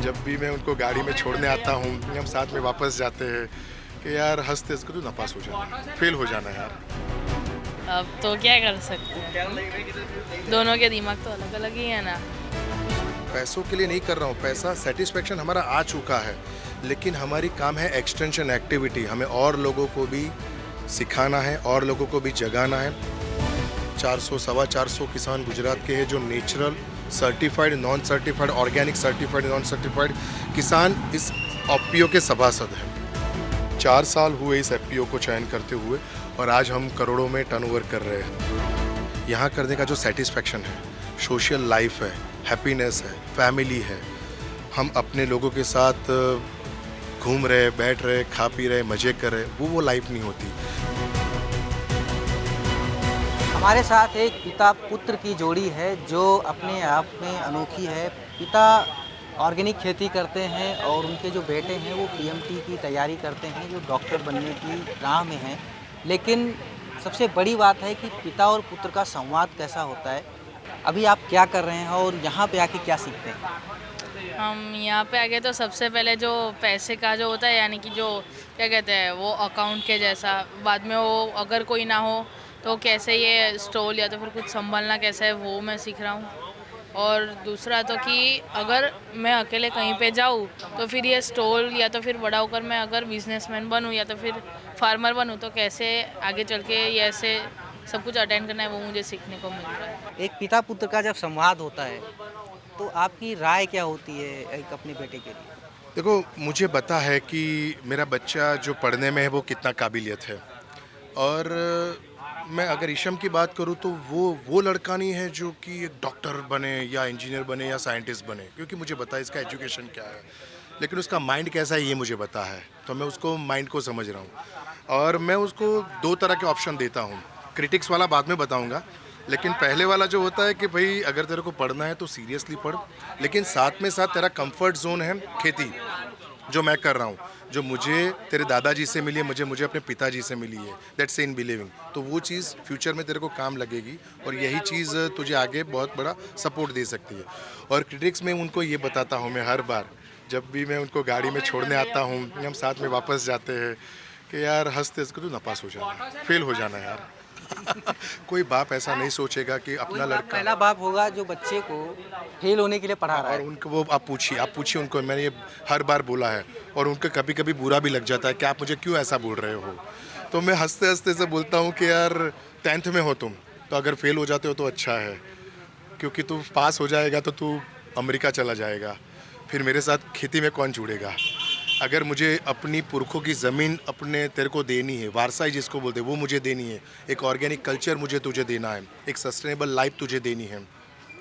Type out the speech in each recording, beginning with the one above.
जब भी मैं उनको गाड़ी में छोड़ने आता हूँ, हम साथ में वापस जाते हैं कि यार हँसते हँसते तू नापास हो जाना, फेल हो जाना यार। अब तो क्या कर सकते हैं? दोनों के दिमाग तो अलग-अलग ही है ना। पैसों के लिए नहीं कर रहा हूँ, पैसा सैटिस्फैक्शन हमारा आ चुका है, लेकिन हमारी काम है एक्सटेंशन एक्टिविटी, हमें और लोगों को भी सिखाना है और लोगों को भी जगाना है। 400 सवा 400 किसान गुजरात के हैं जो natural certified, non certified, organic certified, non certified किसान इस एफपीओ के सभासद हैं। 4 साल हुए इस एफपीओ को चयन करते हुए और आज हम करोड़ों में टर्नओवर कर रहे हैं। यहाँ करने का जो सेटिस्फैक्शन है, सोशल लाइफ है, हैप्पीनेस है, फैमिली है, हम अपने लोगों के साथ घूम रहे, बैठ रहे, खा पी रहे, मज़े कर रहे, वो लाइफ नहीं होती। हमारे साथ एक पिता पुत्र की जोड़ी है जो अपने आप में अनोखी है। पिता ऑर्गेनिक खेती करते हैं और उनके जो बेटे हैं वो पीएमटी की तैयारी करते हैं, जो डॉक्टर बनने की राह में हैं। लेकिन सबसे बड़ी बात है कि पिता और पुत्र का संवाद कैसा होता है। अभी आप क्या कर रहे हैं और यहाँ पे आके क्या सीखते हैं? हम यहाँ पे आके तो सबसे पहले जो पैसे का जो होता है, यानी कि जो क्या कहते हैं वो अकाउंट के जैसा, बाद में वो अगर कोई ना हो तो कैसे ये स्टॉल या तो फिर कुछ संभालना कैसा है वो मैं सीख रहा हूँ। और दूसरा तो कि अगर मैं अकेले कहीं पे जाऊँ तो फिर ये स्टॉल या तो फिर बड़ा होकर मैं अगर बिजनेसमैन बनूँ या तो फिर फार्मर बनूँ तो कैसे आगे चल के ये ऐसे सब कुछ अटेंड करना है वो मुझे सीखने को मिल रहा है। एक पिता पुत्र का जब संवाद होता है तो आपकी राय क्या होती है एक अपने बेटे के लिए? देखो, मुझे पता है कि मेरा बच्चा जो पढ़ने में है वो कितना काबिलियत है और मैं अगर ईशम की बात करूँ तो वो लड़का नहीं है जो कि एक डॉक्टर बने या इंजीनियर बने या साइंटिस्ट बने, क्योंकि मुझे पता है इसका एजुकेशन क्या है, लेकिन उसका माइंड कैसा है ये मुझे पता है। तो मैं उसको माइंड को समझ रहा हूँ और मैं उसको 2 तरह के ऑप्शन देता हूँ। क्रिटिक्स वाला बाद में बताऊँगा, लेकिन पहले वाला जो होता है कि भाई अगर तेरे को पढ़ना है तो सीरियसली पढ़, लेकिन साथ में साथ तेरा कंफर्ट जोन है खेती, जो मैं कर रहा हूँ, जो मुझे तेरे दादाजी से मिली है, मुझे मुझे अपने पिताजी से मिली है, दैट्स इन बिलीविंग, तो वो चीज़ फ्यूचर में तेरे को काम लगेगी और यही चीज़ तुझे आगे बहुत बड़ा सपोर्ट दे सकती है। और क्रिटिक्स में उनको ये बताता हूँ मैं हर बार, जब भी मैं उनको गाड़ी में छोड़ने आता हूँ, हम साथ में वापस जाते हैं कि यार हंसते हंसते तू नापास हो जाना, फेल हो जाना यार। कोई बाप ऐसा नहीं सोचेगा कि कोई अपना बाप लड़का। पहला बाप होगा जो बच्चे को फेल होने के लिए पढ़ा रहा और है। उनको वो आप पूछिए उनको, मैंने ये हर बार बोला है और उनको कभी-कभी बुरा भी लग जाता है कि आप मुझे क्यों ऐसा बोल रहे हो? तो मैं हँसते-हँसते से बोलता हूँ कि यार 10th में हो तुम, तो अगर फेल हो जाते हो तो अच्छा है, क्योंकि तू पास हो जाएगा तो तू अमेरिका चला जाएगा, फिर मेरे साथ खेती में कौन जुड़ेगा? अगर मुझे अपनी पुरखों की ज़मीन अपने तेरे को देनी है, वारसाई जिसको बोलते हैं वो मुझे देनी है, एक ऑर्गेनिक कल्चर मुझे तुझे देना है, एक सस्टेनेबल लाइफ तुझे देनी है।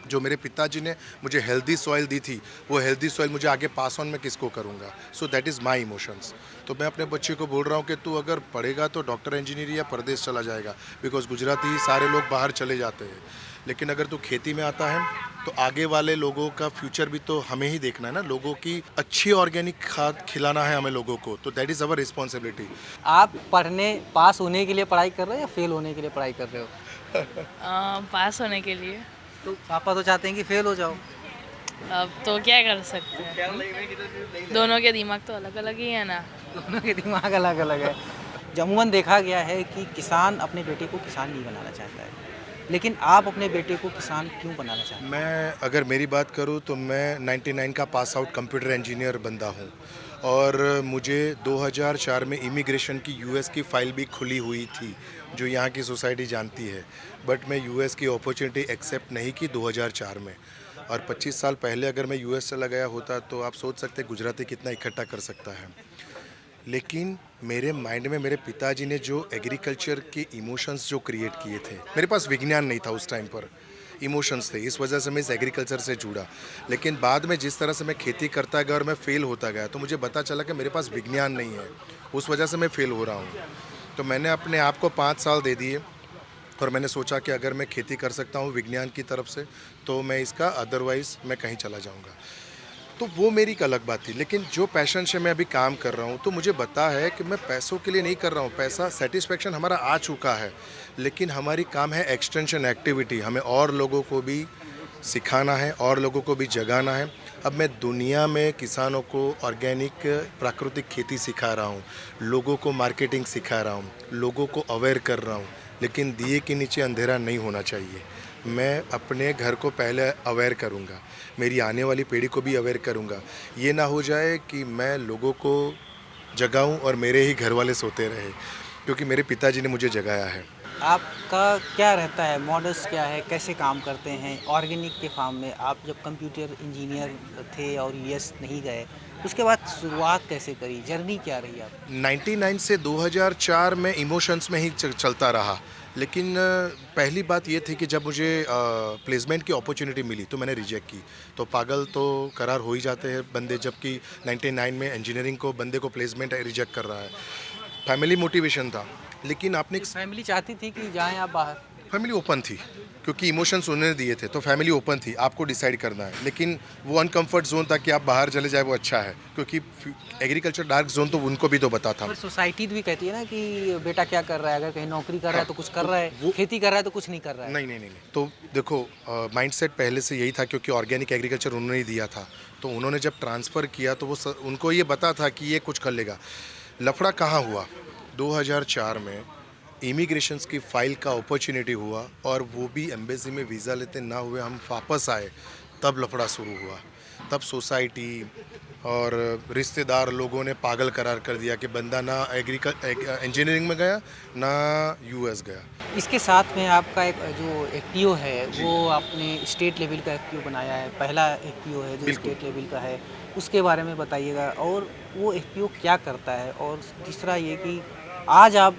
जो मेरे पिताजी ने मुझे हेल्दी सॉइल दी थी, वो हेल्दी सॉइल मुझे आगे पास ऑन मैं किसको करूँगा? So that is my emotions. तो मैं अपने बच्चे को बोल रहा हूँ कि तू अगर पढ़ेगा तो डॉक्टर इंजीनियर या परदेश चला जाएगा, बिकॉज़ गुजराती सारे लोग बाहर चले जाते हैं। लेकिन अगर तू खेती में आता है तो आगे वाले लोगों का फ्यूचर भी तो हमें ही देखना है ना, लोगों की अच्छी ऑर्गेनिक खाद खिलाना है हमें लोगों को, तो दैट इज़ अवर रिस्पॉन्सिबिलिटी। आप पढ़ने पास होने के लिए पढ़ाई कर रहे हो या फेल होने के लिए पढ़ाई कर रहे हो? पास होने के लिए। तो पापा तो चाहते हैं कि फेल हो जाओ। अब तो क्या कर सकते हैं? दोनों के दिमाग तो अलग-अलग ही है ना। दोनों के दिमाग अलग-अलग है। अमूमन देखा गया है कि किसान अपने बेटे को किसान नहीं बनाना चाहता है। लेकिन आप अपने बेटे को किसान क्यों बनाना चाहते हैं? मैं अगर मेरी बात करूँ तो मैं 99 का पास आउट कंप्यूटर इंजीनियर बंदा हूँ और मुझे 2004 में इमिग्रेशन की यूएस की फ़ाइल भी खुली हुई थी, जो यहाँ की सोसाइटी जानती है, बट मैं यूएस की अपॉर्चुनिटी एक्सेप्ट नहीं की 2004 में। और 25 साल पहले अगर मैं यूएस चला गया होता तो आप सोच सकते हैं गुजराती कितना इकट्ठा कर सकता है। लेकिन मेरे माइंड में मेरे पिताजी ने जो एग्रीकल्चर के इमोशंस जो क्रिएट किए थे, मेरे पास विज्ञान नहीं था उस टाइम पर, इमोशंस थे, इस वजह से मैं इस एग्रीकल्चर से जुड़ा। लेकिन बाद में जिस तरह से मैं खेती करता गया और मैं फेल होता गया तो मुझे पता चला कि मेरे पास विज्ञान नहीं है, उस वजह से मैं फेल हो रहा हूँ। तो मैंने अपने आप को 5 साल दे दिए और मैंने सोचा कि अगर मैं खेती कर सकता हूँ विज्ञान की तरफ से तो मैं इसका, अदरवाइज़ मैं कहीं चला जाऊँगा। तो वो मेरी एक अलग बात थी, लेकिन जो पैशन से मैं अभी काम कर रहा हूँ तो मुझे पता है कि मैं पैसों के लिए नहीं कर रहा हूँ, पैसा सैटिस्फैक्शन हमारा आ चुका है, लेकिन हमारी काम है एक्सटेंशन एक्टिविटी, हमें और लोगों को भी सिखाना है और लोगों को भी जगाना है। अब मैं दुनिया में किसानों को ऑर्गेनिक प्राकृतिक खेती सिखा रहा हूँ, लोगों को मार्केटिंग सिखा रहा हूँ, लोगों को अवेयर कर रहा हूँ, लेकिन दिए के नीचे अंधेरा नहीं होना चाहिए। मैं अपने घर को पहले अवेयर करूँगा, मेरी आने वाली पीढ़ी को भी अवेयर करूँगा। ये ना हो जाए कि मैं लोगों को जगाऊँ और मेरे ही घर वाले सोते रहे, क्योंकि मेरे पिताजी ने मुझे जगाया है। आपका क्या रहता है, मॉडल्स क्या है, कैसे काम करते हैं ऑर्गेनिक के फार्म में? आप जब कंप्यूटर इंजीनियर थे और यूएस नहीं गए, उसके बाद शुरुआत कैसे करी, जर्नी क्या रही आप? 99 से 2004 में इमोशंस में ही चलता रहा, लेकिन पहली बात ये थी कि जब मुझे प्लेसमेंट की अपॉर्चुनिटी मिली तो मैंने रिजेक्ट की। तो पागल तो करार हो ही जाते हैं बंदे, जबकि 99 में इंजीनियरिंग को बंदे को प्लेसमेंट रिजेक्ट कर रहा है। फैमिली मोटिवेशन था, लेकिन आपने फैमिली चाहती थी कि जाएं आप बाहर? फैमिली ओपन थी, क्योंकि इमोशंस उन्होंने दिए थे, तो फैमिली ओपन थी, आपको डिसाइड करना है। लेकिन वो अनकंफर्ट जोन था कि आप बाहर चले जाए, वो अच्छा है, क्योंकि एग्रीकल्चर डार्क जोन तो उनको भी तो पता था। पर सोसाइटी भी कहती है ना कि बेटा क्या कर रहा है, अगर कहीं नौकरी कर रहा है तो कुछ कर रहा है, खेती कर रहा है तो कुछ नहीं कर रहा है। नहीं। तो देखो, माइंडसेट पहले से यही था, क्योंकि ऑर्गेनिक एग्रीकल्चर उन्होंने ही दिया था। तो उन्होंने जब ट्रांसफ़र किया तो वो उनको ये पता था कि ये कुछ कर लेगा। लफड़ा कहाँ हुआ? 2004 में इमिग्रेशंस की फ़ाइल का अपॉर्चुनिटी हुआ, और वो भी एम्बेसी में वीज़ा लेते ना हुए हम वापस आए, तब लफड़ा शुरू हुआ। तब सोसाइटी और रिश्तेदार लोगों ने पागल करार कर दिया कि बंदा ना इंजीनियरिंग में गया, ना यूएस गया। इसके साथ में आपका एक जो एफपीओ है वो आपने स्टेट लेवल का एफपीओ बनाया है, पहला एफपीओ है जो बिल्कुल। स्टेट लेवल का है, उसके बारे में बताइएगा। और वो एफपीओ क्या करता है, और तीसरा ये कि आज आप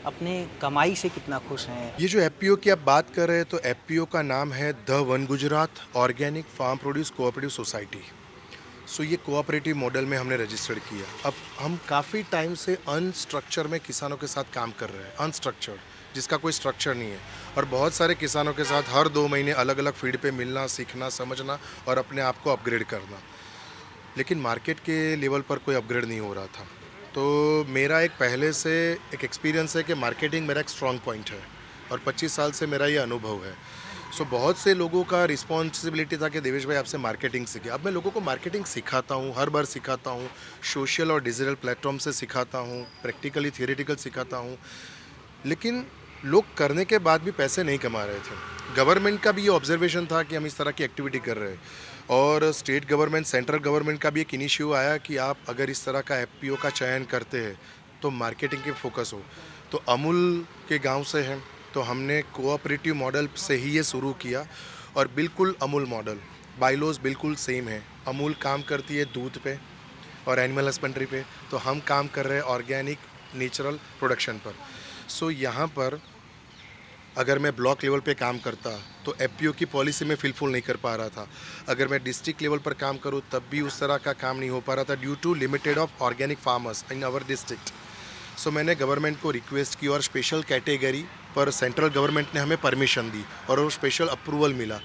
अपने कमाई से कितना खुश हैं? ये जो एफपीओ की आप बात कर रहे हैं, तो एफपीओ का नाम है the one Gujarat organic farm produce cooperative society. So ये कोऑपरेटिव मॉडल में हमने रजिस्टर्ड किया। अब हम काफ़ी टाइम से अनस्ट्रक्चर में किसानों के साथ काम कर रहे हैं, अनस्ट्रक्चर्ड, जिसका कोई स्ट्रक्चर नहीं है, और बहुत सारे किसानों के साथ हर 2 महीने अलग अलग फील्ड पे मिलना, सीखना, समझना और अपने आप को अपग्रेड करना। लेकिन मार्केट के लेवल पर कोई अपग्रेड नहीं हो रहा था। तो मेरा एक पहले से एक एक्सपीरियंस है कि मार्केटिंग मेरा एक स्ट्रॉन्ग पॉइंट है, और 25 साल से मेरा ये अनुभव है। सो बहुत से लोगों का रिस्पॉन्सिबिलिटी था कि देवेश भाई आपसे मार्केटिंग सीखे। अब मैं लोगों को मार्केटिंग सिखाता हूँ, हर बार सिखाता हूँ, सोशल और डिजिटल प्लेटफॉर्म से सिखाता हूँ, प्रैक्टिकली थियोरेटिकल सिखाता हूँ, लेकिन लोग करने के बाद भी पैसे नहीं कमा रहे थे। गवर्नमेंट का भी ये ऑब्जर्वेशन था कि हम इस तरह की एक्टिविटी कर रहे हैं, और स्टेट गवर्नमेंट, सेंट्रल गवर्नमेंट का भी एक इनिशिएटिव आया कि आप अगर इस तरह का एफपीओ का चयन करते हैं तो मार्केटिंग के फोकस हो। तो अमूल के गांव से हैं, तो हमने कोऑपरेटिव मॉडल से ही ये शुरू किया, और बिल्कुल अमूल मॉडल, बाइलोज बिल्कुल सेम है। अमूल काम करती है दूध पे और एनिमल हस्बेंड्री पे, तो हम काम कर रहे हैं ऑर्गेनिक नेचुरल प्रोडक्शन पर। सो यहाँ पर अगर मैं ब्लॉक लेवल पे काम करता तो एफपीओ की पॉलिसी में फिलफुल नहीं कर पा रहा था। अगर मैं डिस्ट्रिक्ट लेवल पर काम करूँ तब भी उस तरह का काम नहीं हो पा रहा था, due to limited of organic farmers in our district. So मैंने गवर्नमेंट को रिक्वेस्ट की, और स्पेशल कैटेगरी पर सेंट्रल गवर्नमेंट ने हमें परमिशन दी, और वो स्पेशल अप्रूवल मिला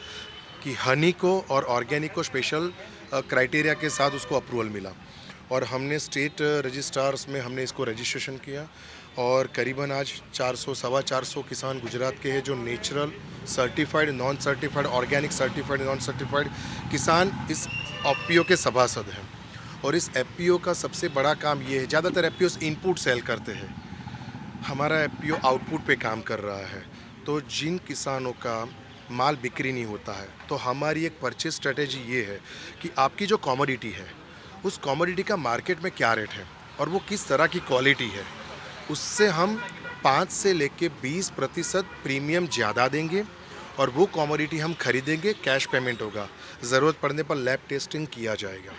कि हनी को और ऑर्गेनिक को स्पेशल क्राइटेरिया के साथ उसको अप्रूवल मिला, और हमने स्टेट रजिस्ट्रार्स में हमने इसको रजिस्ट्रेशन किया। और करीबन आज 400 सवा 400 किसान गुजरात के हैं जो natural certified, non certified, organic certified, non certified किसान इस एफपीओ के सभासद हैं। और इस एफपीओ का सबसे बड़ा काम ये है, ज़्यादातर एफपीओ इनपुट सेल करते हैं, हमारा एफपीओ आउटपुट पे काम कर रहा है। तो जिन किसानों का माल बिक्री नहीं होता है, तो हमारी एक परचेज स्ट्रेटेजी ये है कि आपकी जो कमोडिटी है, उस कमोडिटी का मार्केट में क्या रेट है और वो किस तरह की क्वालिटी है, उससे हम 5 से लेके 20% प्रीमियम ज़्यादा देंगे, और वो कमोडिटी हम खरीदेंगे, कैश पेमेंट होगा, ज़रूरत पड़ने पर लैब टेस्टिंग किया जाएगा,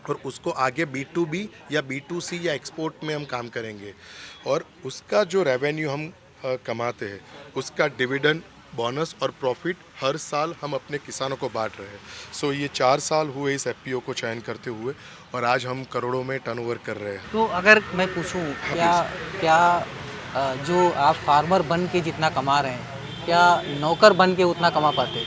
और उसको आगे B2B या B2C या एक्सपोर्ट में हम काम करेंगे, और उसका जो रेवेन्यू हम कमाते हैं उसका डिविडेंड, बोनस और प्रॉफिट हर साल हम अपने किसानों को बांट रहे हैं। सो ये 4 साल हुए इस एफपीओ को चयन करते हुए, और आज हम करोड़ों में टर्नओवर कर रहे हैं। तो अगर मैं पूछूं, क्या जो आप फार्मर बन के जितना कमा रहे हैं, क्या नौकर बन के उतना कमा पाते?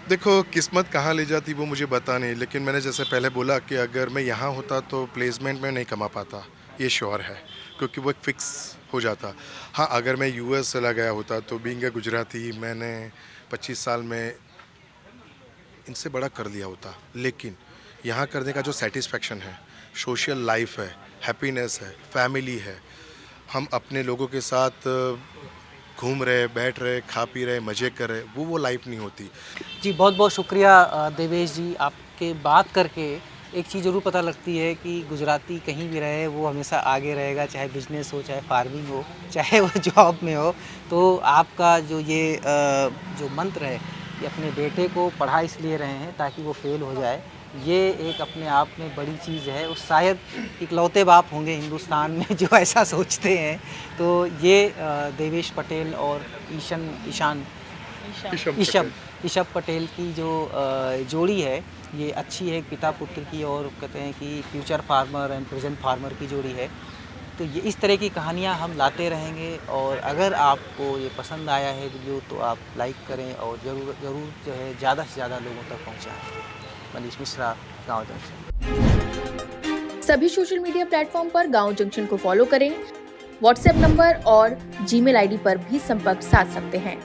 देखो, किस्मत कहाँ ले जाती वो मुझे पता नहीं, लेकिन मैंने जैसे पहले बोला कि अगर मैं यहाँ होता तो प्लेसमेंट में नहीं कमा पाता, ये श्योर है, क्योंकि वो एक फिक्स हो जाता। हाँ, अगर मैं यूएस चला गया होता तो बीइंग ए गुजराती मैंने 25 साल में इनसे बड़ा कर लिया होता, लेकिन यहाँ करने का जो सेटिस्फेक्शन है, सोशल लाइफ है, हैप्पीनेस है, फैमिली है, हम अपने लोगों के साथ घूम रहे, बैठ रहे, खा पी रहे, मज़े कर रहे, वो लाइफ नहीं होती। जी बहुत बहुत शुक्रिया देवेश जी, आपके बात करके एक चीज़ ज़रूर पता लगती है कि गुजराती कहीं भी रहे वो हमेशा आगे रहेगा, चाहे बिजनेस हो, चाहे फार्मिंग हो, चाहे वो जॉब में हो। तो आपका जो ये जो मंत्र है कि अपने बेटे को पढ़ा इसलिए रहे हैं ताकि वो फेल हो जाए, ये एक अपने आप में बड़ी चीज़ है और शायद इकलौते बाप होंगे हिंदुस्तान में जो ऐसा सोचते हैं। तो ये देवेश पटेल और ईशब पटेल की जो जोड़ी है, ये अच्छी है, पिता पुत्र की, और कहते हैं कि future farmer and present farmer की जोड़ी है। तो ये इस तरह की कहानियाँ हम लाते रहेंगे, और अगर आपको ये पसंद आया है वीडियो तो आप लाइक करें और ज़रूर जो है ज़्यादा से ज़्यादा लोगों तक पहुँचाएँ। मनीष मिश्रा, गाँव जंक्शन। सभी सोशल मीडिया प्लेटफॉर्म पर गाँव जंक्शन को फॉलो करें। व्हाट्सएप नंबर और जीमेल आईडी पर भी संपर्क साध सकते हैं।